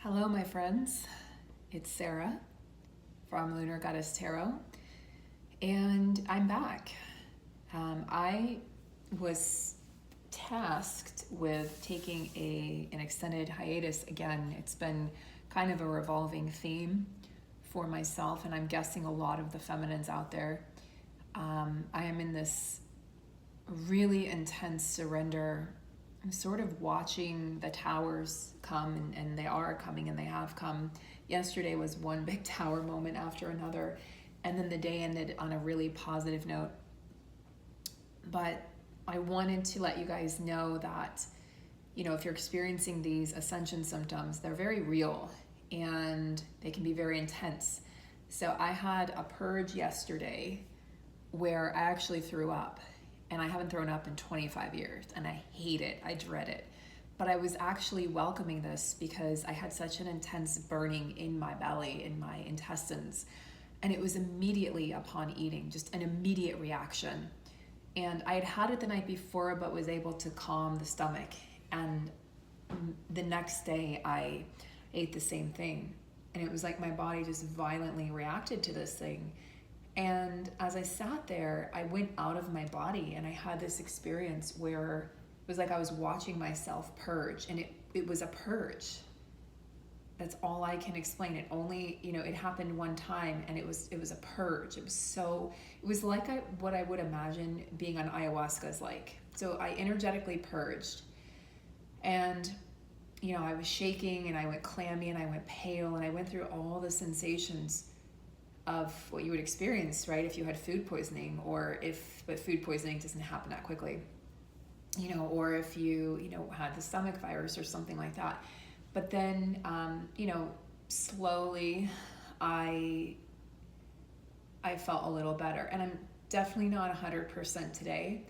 Hello, my friends. It's Sarah from Lunar Goddess Tarot, and I'm back. I was tasked with taking an extended hiatus again. It's been kind of a revolving theme for myself, and I'm guessing a lot of the feminines out there. I am in this really intense surrender. I'm sort of watching the towers come, and they are coming, and they have come. Yesterday was one big tower moment after another, and then the day ended on a really positive note. But I wanted to let you guys know that, if you're experiencing these ascension symptoms, they're very real, and they can be very intense. So I had a purge yesterday where I actually threw up. And I haven't thrown up in 25 years, and I hate it, I dread it. But I was actually welcoming this because I had such an intense burning in my belly, in my intestines. And it was immediately upon eating, just an immediate reaction. And I had had it the night before, but was able to calm the stomach. And the next day I ate the same thing. And it was like my body just violently reacted to this thing. And as I sat there, I went out of my body, and I had this experience where it was like I was watching myself purge, and it was a purge. That's all I can explain. It only, it happened one time, and it was a purge. It was like what I would imagine being on ayahuasca is like. So I energetically purged, and I was shaking, and I went clammy, and I went pale, and I went through all the sensations of what you would experience, right, if you had food poisoning, but food poisoning doesn't happen that quickly, or if you, had the stomach virus or something like that. But then, slowly I felt a little better, and I'm definitely not 100% today.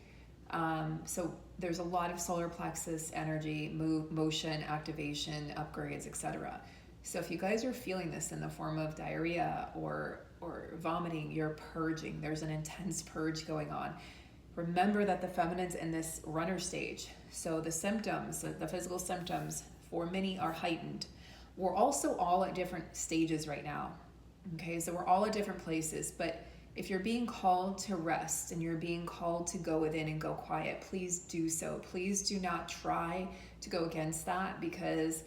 So there's a lot of solar plexus energy, motion, activation, upgrades, etc. So if you guys are feeling this in the form of diarrhea or vomiting, you're purging. There's an intense purge going on. Remember that the feminine's in this runner stage. So the symptoms, the physical symptoms for many are heightened. We're also all at different stages right now. Okay, so we're all at different places, but if you're being called to rest and you're being called to go within and go quiet, please do so. Please do not try to go against that, because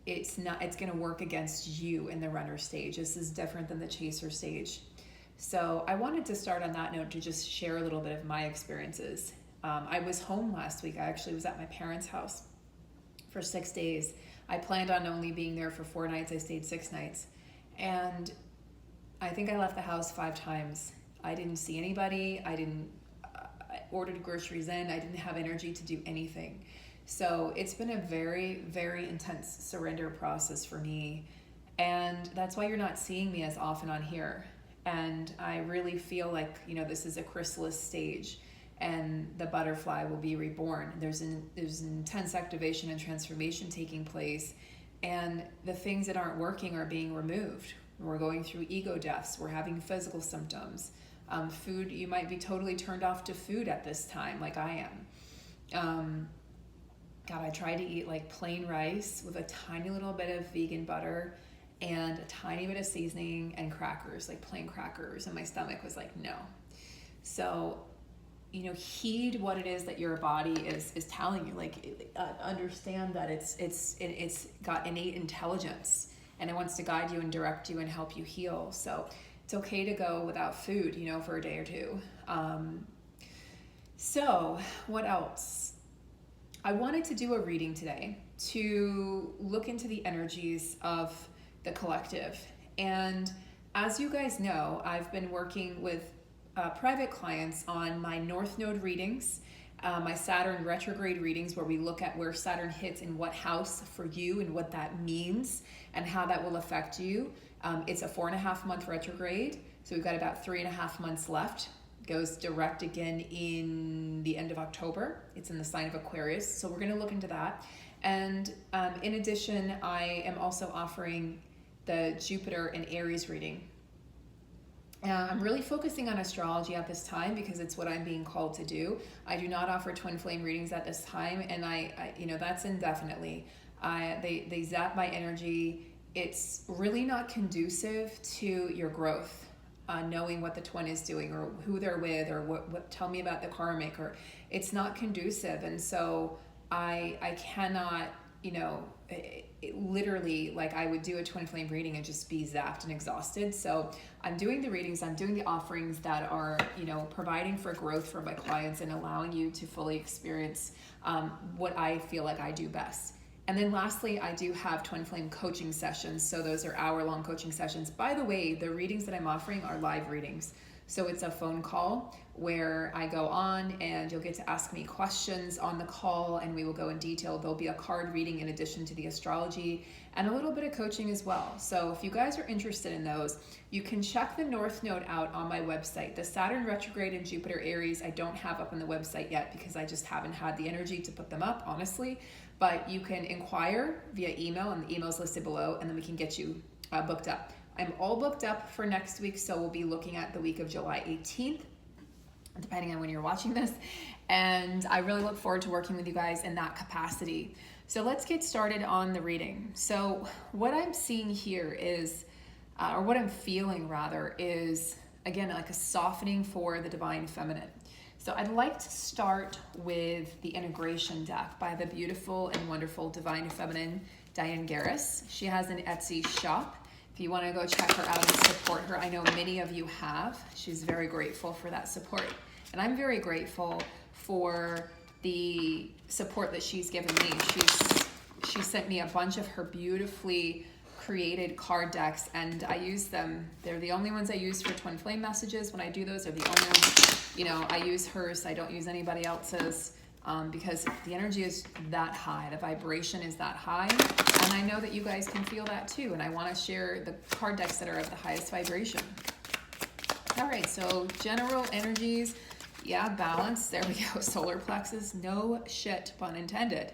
it's going to work against you in the runner stage. This is different than the chaser stage. So I wanted to start on that note to just share a little bit of my experiences. I was home last week. I actually was at my parents' house for 6 days. I planned on only being there for 4 nights. I stayed 6 nights. And I think I left the house 5 times. I didn't see anybody. I ordered groceries in. I didn't have energy to do anything. So it's been a very, very intense surrender process for me. And that's why you're not seeing me as often on here. And I really feel like, this is a chrysalis stage, and the butterfly will be reborn. There's an intense activation and transformation taking place, and the things that aren't working are being removed. We're going through ego deaths. We're having physical symptoms. Food, you might be totally turned off to food at this time, like I am. God, I tried to eat like plain rice with a tiny little bit of vegan butter and a tiny bit of seasoning and crackers, like plain crackers, and my stomach was like, no. So, heed what it is that your body is telling you. Like, understand that it's got innate intelligence, and it wants to guide you and direct you and help you heal. So it's okay to go without food, for a day or two. So what else? I wanted to do a reading today to look into the energies of the collective. And as you guys know, I've been working with private clients on my North Node readings, my Saturn retrograde readings, where we look at where Saturn hits in what house for you and what that means and how that will affect you. It's a 4.5-month retrograde, so we've got about 3.5 months left. Goes direct again in the end of October. It's in the sign of Aquarius, so we're going to look into that. And in addition, I am also offering the Jupiter and Aries reading. I'm really focusing on astrology at this time because it's what I'm being called to do. I do not offer twin flame readings at this time, and I that's indefinitely. They zap my energy. It's really not conducive to your growth. Knowing what the twin is doing or who they're with or what tell me about the karmic, or it's not conducive. And so I cannot, literally, like, I would do a twin flame reading and just be zapped and exhausted. So I'm doing the readings, I'm doing the offerings that are, providing for growth for my clients and allowing you to fully experience what I feel like I do best. And then lastly, I do have twin flame coaching sessions. So those are hour-long coaching sessions. By the way, the readings that I'm offering are live readings. So it's a phone call where I go on and you'll get to ask me questions on the call, and we will go in detail. There'll be a card reading in addition to the astrology and a little bit of coaching as well. So if you guys are interested in those, you can check the North Node out on my website. The Saturn retrograde and Jupiter Aries I don't have up on the website yet because I just haven't had the energy to put them up, honestly. But you can inquire via email, and the email's listed below, and then we can get you booked up. I'm all booked up for next week, so we'll be looking at the week of July 18th, depending on when you're watching this. And I really look forward to working with you guys in that capacity. So let's get started on the reading. So what I'm seeing here is, or what I'm feeling rather, is, again, like a softening for the divine feminine. So I'd like to start with the integration deck by the beautiful and wonderful divine feminine, Diane Garris. She has an Etsy shop. If you want to go check her out and support her, I know many of you have. She's very grateful for that support. And I'm very grateful for the support that she's given me. She sent me a bunch of her beautifully created card decks, and I use them. They're the only ones I use for twin flame messages. When I do those, they're the only ones. I use hers. I don't use anybody else's. Because the energy is that high, the vibration is that high, and I know that you guys can feel that too, and I want to share the card decks that are of the highest vibration. All right, so general energies, yeah, balance, there we go. Solar plexus, no shit, pun intended.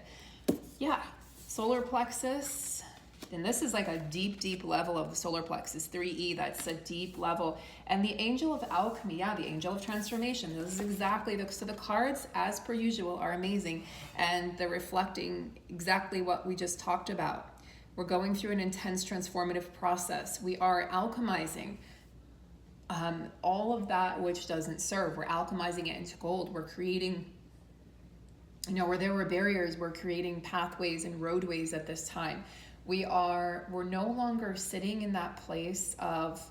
Yeah, solar plexus, and this is like a deep level of the solar plexus, 3E, that's a deep level. And the angel of alchemy, yeah, the angel of transformation, this is exactly, so the cards, as per usual, are amazing, and they're reflecting exactly what we just talked about. We're going through an intense transformative process. We are alchemizing all of that which doesn't serve. We're alchemizing it into gold. We're creating, where there were barriers, we're creating pathways and roadways at this time. We're no longer sitting in that place of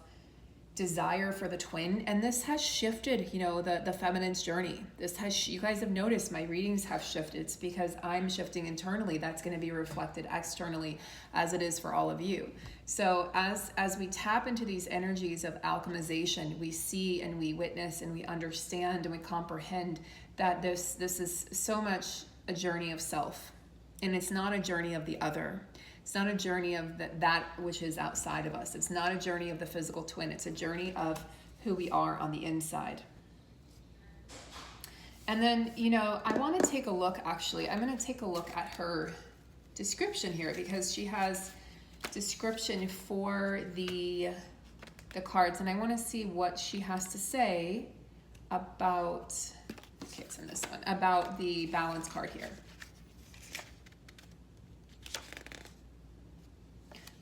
desire for the twin, and this has shifted, the feminine's journey. You guys have noticed my readings have shifted. It's because I'm shifting internally. That's going to be reflected externally, as it is for all of you. So as we tap into these energies of alchemization, we see and we witness and we understand and we comprehend that this is so much a journey of self, and it's not a journey of the other. It's not a journey of that which is outside of us. It's not a journey of the physical twin. It's a journey of who we are on the inside. And then, I want to take a look, actually. I'm going to take a look at her description here, because she has description for the cards, and I want to see what she has to say about, okay, it's in this one, about the balance card here.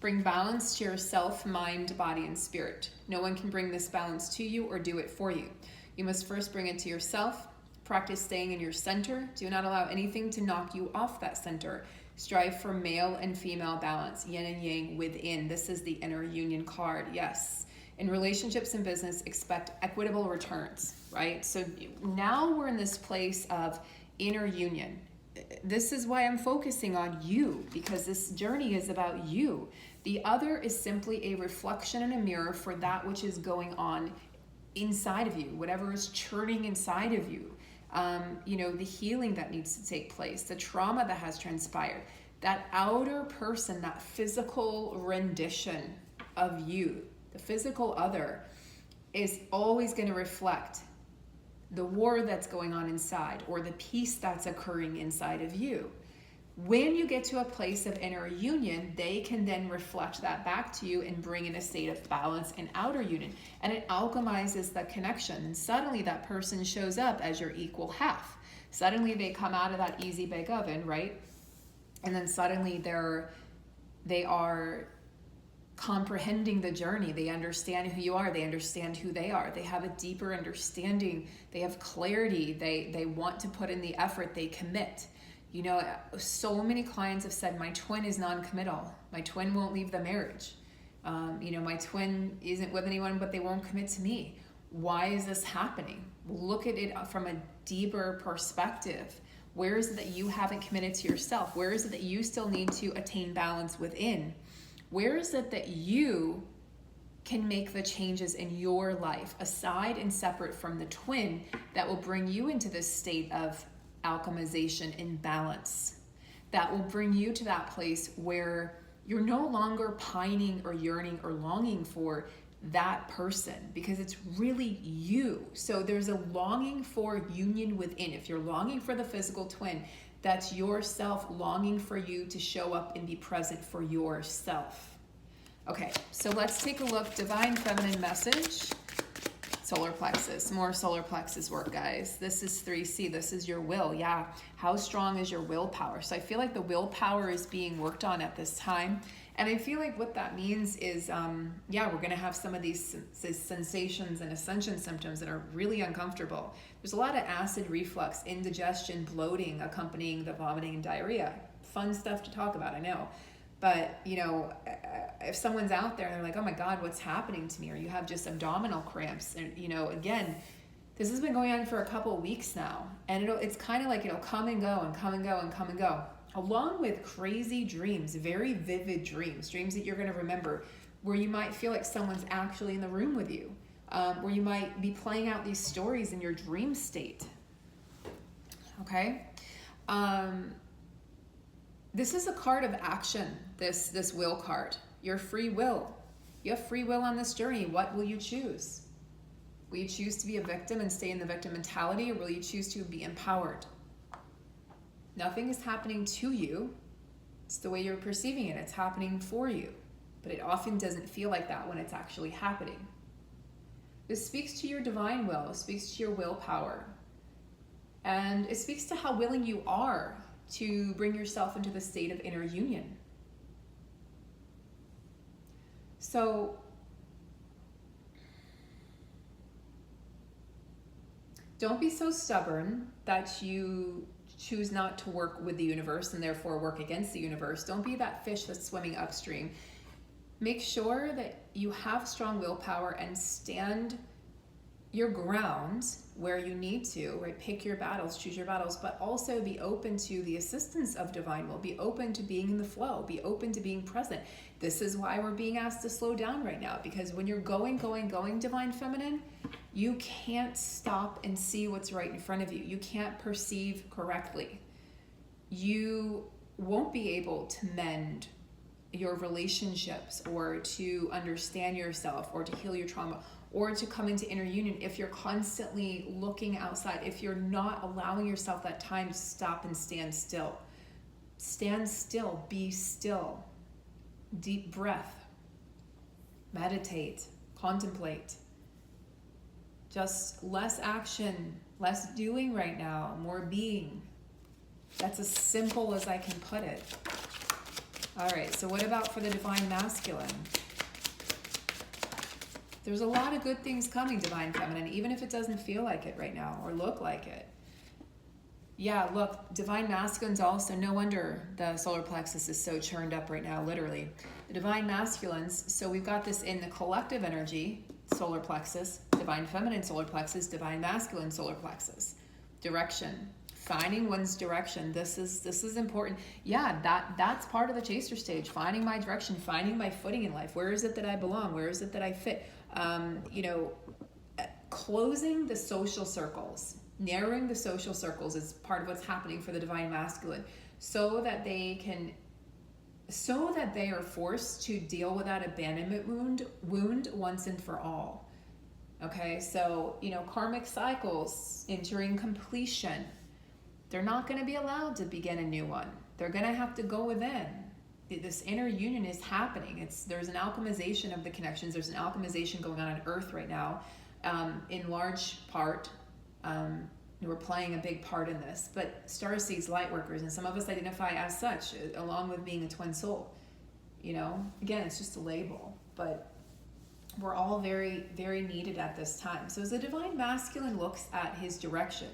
Bring balance to yourself, mind, body, and spirit. No one can bring this balance to you or do it for you. You must first bring it to yourself. Practice staying in your center. Do not allow anything to knock you off that center. Strive for male and female balance, yin and yang within. This is the inner union card, yes. In relationships and business, expect equitable returns, right? So now we're in this place of inner union. This is why I'm focusing on you, because this journey is about you. The other is simply a reflection in a mirror for that which is going on inside of you, whatever is churning inside of you. The healing that needs to take place, the trauma that has transpired, that outer person, that physical rendition of you, the physical other, is always going to reflect the war that's going on inside, or the peace that's occurring inside of you. When you get to a place of inner union, they can then reflect that back to you and bring in a state of balance and outer union. And it alchemizes the connection. And suddenly that person shows up as your equal half. Suddenly they come out of that easy bake oven, right? And then suddenly they are comprehending the journey. They understand who you are. They understand who they are. They have a deeper understanding. They have clarity. They want to put in the effort. They commit. You know, so many clients have said, my twin is non-committal. My twin won't leave the marriage. You know, my twin isn't with anyone, but they won't commit to me. Why is this happening? Look at it from a deeper perspective. Where is it that you haven't committed to yourself? Where is it that you still need to attain balance within? Where is it that you can make the changes in your life, aside and separate from the twin, that will bring you into this state of alchemization and balance? That will bring you to that place where you're no longer pining or yearning or longing for that person, because it's really you. So there's a longing for union within. If you're longing for the physical twin, that's yourself longing for you to show up and be present for yourself. Okay, so let's take a look. Divine Feminine message. Solar plexus, more solar plexus work, guys. This is 3C, this is your will. Yeah, how strong is your willpower? So I feel like the willpower is being worked on at this time. And I feel like what that means is, yeah, we're going to have some of these sensations and ascension symptoms that are really uncomfortable. There's a lot of acid reflux, indigestion, bloating accompanying the vomiting and diarrhea. Fun stuff to talk about, I know. But, you know, if someone's out there and they're like, oh my God, what's happening to me? Or you have just abdominal cramps. And, you know, again, this has been going on for a couple of weeks now. And it's kind of like it'll come and go and come and go and come and go. Along with crazy dreams, very vivid dreams that you're going to remember, where you might feel like someone's actually in the room with you, where you might be playing out these stories in your dream state. Okay? This is a card of action, this will card. Your free will. You have free will on this journey. What will you choose? Will you choose to be a victim and stay in the victim mentality, or will you choose to be empowered? Nothing is happening to you. It's the way you're perceiving it. It's happening for you. But it often doesn't feel like that when it's actually happening. This speaks to your divine will. It speaks to your willpower. And it speaks to how willing you are to bring yourself into the state of inner union. So, don't be so stubborn that you choose not to work with the universe and therefore work against the universe. Don't be that fish that's swimming upstream. Make sure that you have strong willpower and stand your ground where you need to, right? Pick your battles, choose your battles, but also be open to the assistance of divine will. Be open to being in the flow. Be open to being present. This is why we're being asked to slow down right now, because when you're going, divine feminine, you can't stop and see what's right in front of you. You can't perceive correctly. You won't be able to mend your relationships or to understand yourself or to heal your trauma or to come into inner union if you're constantly looking outside, if you're not allowing yourself that time to stop and stand still. Stand still, be still. Deep breath. Meditate, contemplate. Just less action, less doing right now, more being. That's as simple as I can put it. All right, so what about for the divine masculine? There's a lot of good things coming, divine feminine, even if it doesn't feel like it right now or look like it. Yeah, look, divine masculines also, no wonder the solar plexus is so churned up right now, literally. The divine masculines, so we've got this in the collective energy, solar plexus, divine feminine solar plexus, divine masculine solar plexus. Direction, finding one's direction. This is important. Yeah, that's part of the chaser stage, finding my direction, finding my footing in life. Where is it that I belong? Where is it that I fit? Closing the social circles, narrowing the social circles is part of what's happening for the divine masculine, so that they are forced to deal with that abandonment wound once and for all. Okay, so, karmic cycles entering completion. They're not going to be allowed to begin a new one. They're going to have to go within. This inner union is happening. There's an alchemization of the connections. There's an alchemization going on Earth right now, in large part, we're playing a big part in this. But starseeds, light workers, and some of us identify as such, along with being a twin soul. You know, again, it's just a label, but we're all very, very needed at this time. So as the divine masculine looks at his direction,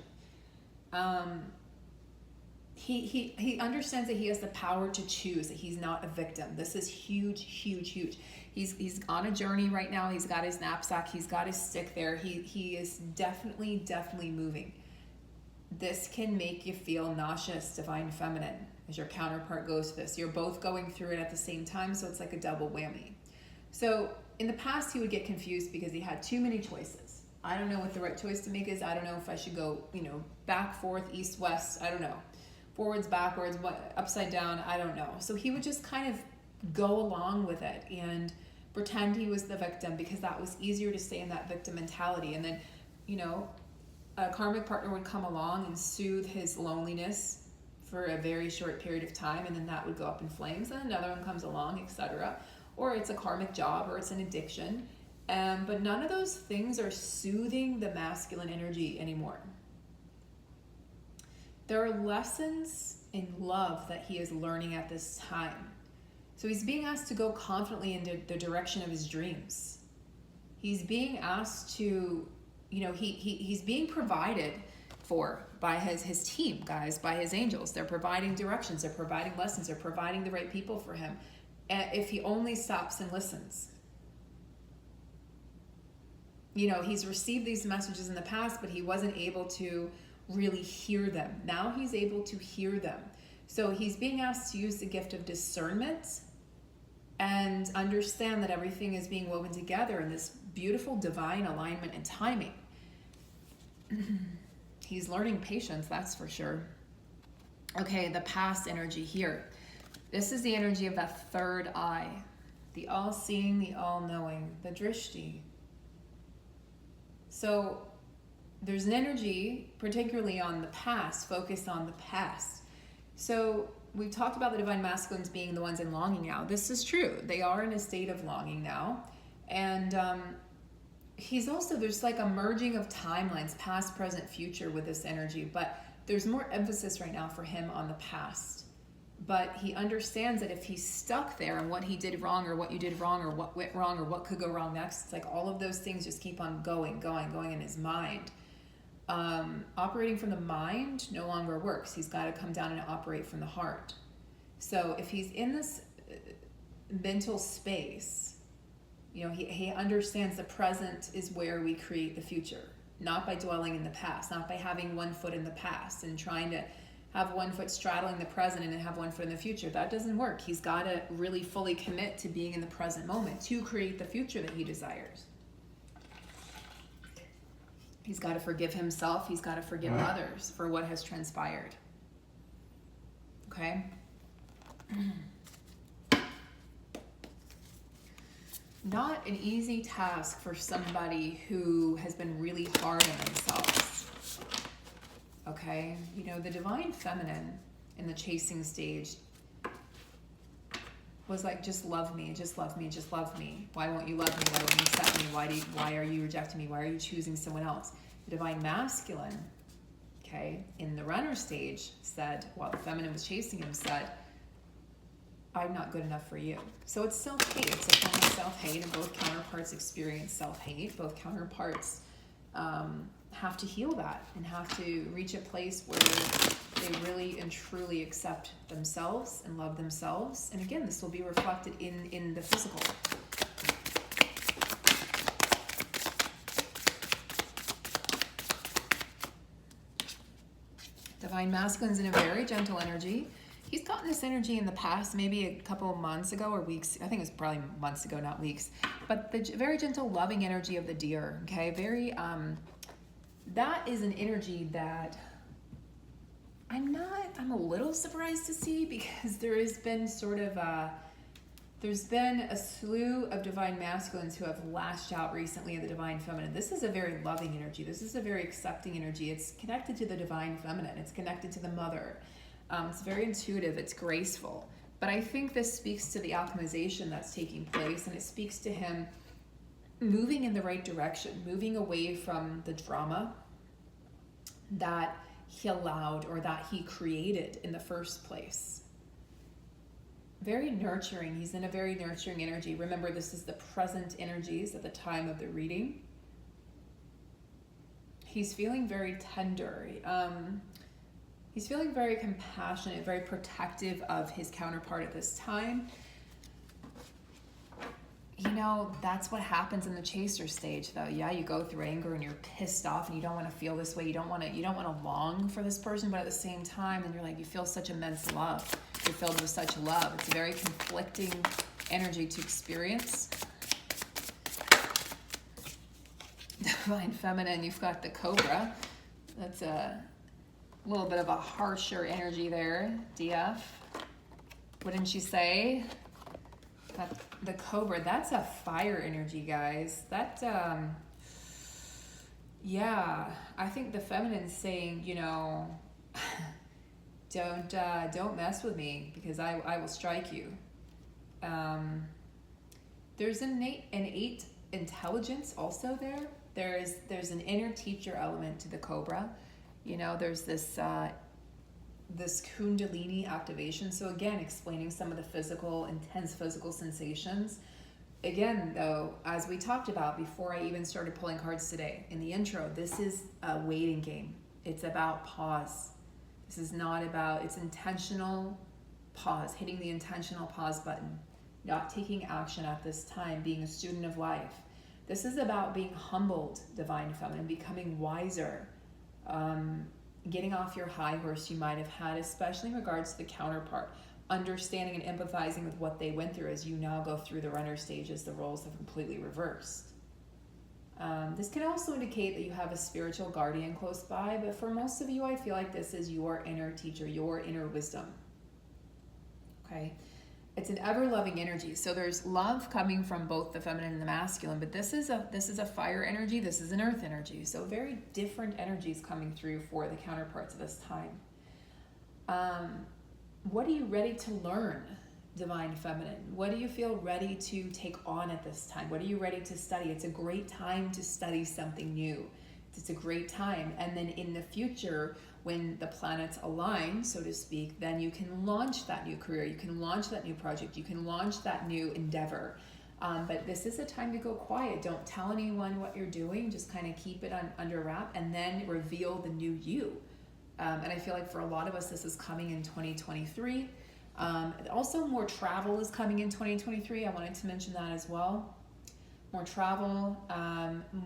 he understands that he has the power to choose, that he's not a victim. This is huge, huge, huge. He's on a journey right now. He's got his knapsack. He's got his stick there. He is definitely, definitely moving. This can make you feel nauseous, divine feminine, as your counterpart goes through this. You're both going through it at the same time, so it's like a double whammy. So in the past, he would get confused because he had too many choices. I don't know what the right choice to make is. I don't know if I should go, back, forth, east, west. I don't know. Forwards, backwards, upside down. I don't know. So he would just kind of go along with it and pretend he was the victim because that was easier to stay in that victim mentality. And then, a karmic partner would come along and soothe his loneliness for a very short period of time, and then that would go up in flames, and another one comes along, etc. Or it's a karmic job, or it's an addiction. But none of those things are soothing the masculine energy anymore. There are lessons in love that he is learning at this time. So he's being asked to go confidently into the direction of his dreams. He's being asked to, he's being provided for by his team, guys, by his angels. They're providing directions, they're providing lessons, they're providing the right people for him. If he only stops and listens. He's received these messages in the past, but he wasn't able to really hear them. Now he's able to hear them. So he's being asked to use the gift of discernment and understand that everything is being woven together in this beautiful divine alignment and timing. He's learning patience, that's for sure. Okay, the past energy here. This is the energy of that third eye, the all-seeing, the all-knowing, the drishti. So there's an energy, particularly on the past, focused on the past. So we've talked about the divine masculines being the ones in longing now. This is true. They are in a state of longing now. And he's also, there's like a merging of timelines, past, present, future with this energy. But there's more emphasis right now for him on the past. But he understands that if he's stuck there and what he did wrong or what you did wrong or what went wrong or what could go wrong next, it's like all of those things just keep on going in his mind. Operating from the mind no longer works. He's got to come down and operate from the heart. So if he's in this mental space, he understands the present is where we create the future, not by dwelling in the past, not by having one foot in the past and trying to have one foot straddling the present and then have one foot in the future. That doesn't work. He's got to really fully commit to being in the present moment to create the future that he desires. He's got to forgive himself. He's got to forgive others for what has transpired. Okay? Not an easy task for somebody who has been really hard on themselves. Okay? The divine feminine in the chasing stage was like, just love me, just love me, just love me. Why won't you love me? Why won't you accept me? Why are you rejecting me? Why are you choosing someone else? The divine masculine, okay, in the runner stage said, while the feminine was chasing him, said, I'm not good enough for you. So it's self-hate. It's a form of self-hate, and both counterparts experience self-hate. Both counterparts have to heal that and have to reach a place where they really and truly accept themselves and love themselves. And again, this will be reflected in the physical. Divine masculine's in a very gentle energy. He's gotten this energy in the past, maybe a couple of months ago or weeks. I think it was probably months ago, not weeks. But the very gentle, loving energy of the deer, okay? Very, that is an energy that I'm a little surprised to see, because there has been there's been a slew of divine masculines who have lashed out recently at the divine feminine. This is a very loving energy. This is a very accepting energy. It's connected to the divine feminine. It's connected to the mother. It's very intuitive. It's graceful. But I think this speaks to the alchemization that's taking place, and it speaks to him moving in the right direction, moving away from the drama, that he allowed or that he created in the first place. Very nurturing. He's in a very nurturing energy. Remember, this is the present energies at the time of the reading. He's feeling very tender. He's feeling very compassionate, very protective of his counterpart at this time. You know, that's what happens in the chaser stage, though. Yeah, you go through anger and you're pissed off and you don't want to feel this way. You don't want to long for this person, but at the same time, then you're like, you feel such immense love. You're filled with such love. It's a very conflicting energy to experience. Divine Feminine, you've got the Cobra. That's a little bit of a harsher energy there, DF. Wouldn't you say? The Cobra, that's a fire energy, guys. That, yeah, I think the Feminine's saying, you know, don't mess with me because I will strike you. There's an innate intelligence also there. There's an inner teacher element to the Cobra. You know, there's this Kundalini activation. So again, explaining some of the intense physical sensations. Again, though, as we talked about before I even started pulling cards today in the intro, this is a waiting game. It's about pause. This is not about, it's intentional pause, hitting the intentional pause button, not taking action at this time, being a student of life. This is about being humbled, Divine Feminine, becoming wiser, getting off your high horse you might have had, especially in regards to the counterpart, understanding and empathizing with what they went through as you now go through the runner stages. The roles have completely reversed. This can also indicate that you have a spiritual guardian close by, but for most of you, I feel like this is your inner teacher, your inner wisdom. Okay? It's an ever-loving energy. So there's love coming from both the feminine and the masculine, but this is a fire energy, this is an earth energy. So very different energies coming through for the counterparts of this time. What are you ready to learn, Divine Feminine? What do you feel ready to take on at this time? What are you ready to study? It's a great time to study something new. It's a great time. And then in the future, when the planets align, so to speak, then you can launch that new career, you can launch that new project, you can launch that new endeavor. But this is a time to go quiet. Don't tell anyone what you're doing, just kind of keep it under wrap and then reveal the new you. And I feel like for a lot of us, this is coming in 2023. Also, more travel is coming in 2023. I wanted to mention that as well. More travel,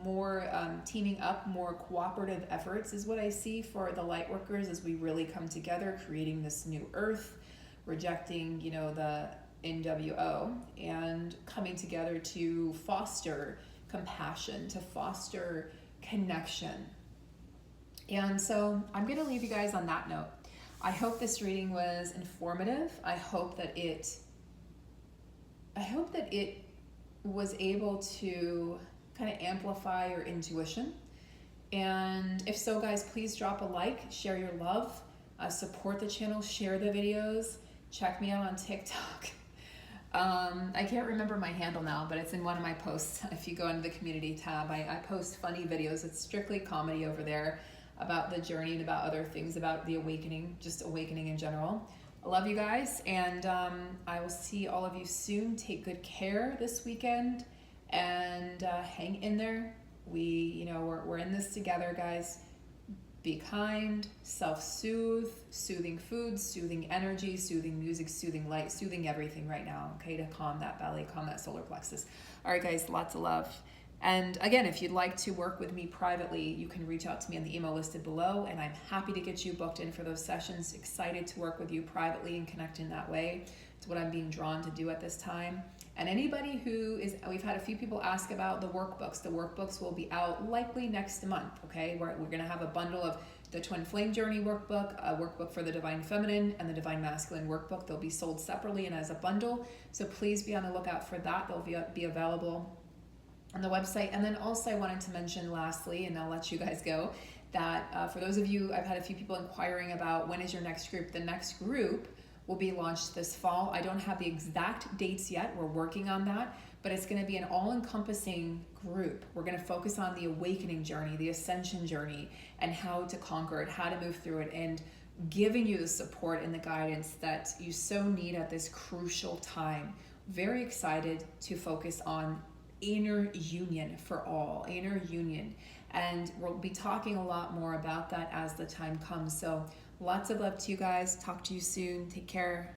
more teaming up, more cooperative efforts is what I see for the light workers as we really come together, creating this new earth, rejecting, you know, the NWO, and coming together to foster compassion, to foster connection. And so I'm going to leave you guys on that note. I hope this reading was informative. I hope that it was able to kind of amplify your intuition. And if so, guys, please drop a like, share your love, support the channel, share the videos, check me out on TikTok. I can't remember my handle now, but it's in one of my posts. If you go into the community tab, I post funny videos. It's strictly comedy over there about the journey and about other things, about the awakening, just awakening in general. I love you guys, and I will see all of you soon. Take good care this weekend, and hang in there. We're in this together, guys. Be kind, self-soothe, soothing foods, soothing energy, soothing music, soothing light, soothing everything right now, okay, to calm that belly, calm that solar plexus. All right, guys, lots of love. And again, if you'd like to work with me privately, you can reach out to me on the email listed below, and I'm happy to get you booked in for those sessions. Excited to work with you privately and connect in that way. It's what I'm being drawn to do at this time. And anybody we've had a few people ask about the workbooks. The workbooks will be out likely next month, okay? We're going to have a bundle of the Twin Flame Journey workbook, a workbook for the Divine Feminine, and the Divine Masculine workbook. They'll be sold separately and as a bundle. So please be on the lookout for that. They'll be available on the website. And then also I wanted to mention lastly, and I'll let you guys go, that for those of you, I've had a few people inquiring about when is your next group. The next group will be launched this fall. I don't have the exact dates yet. We're working on that, but it's going to be an all-encompassing group. We're going to focus on the awakening journey, the ascension journey, and how to conquer it, how to move through it, and giving you the support and the guidance that you so need at this crucial time. Very excited to focus on inner union for all, inner union. And we'll be talking a lot more about that as the time comes. So lots of love to you guys. Talk to you soon. Take care.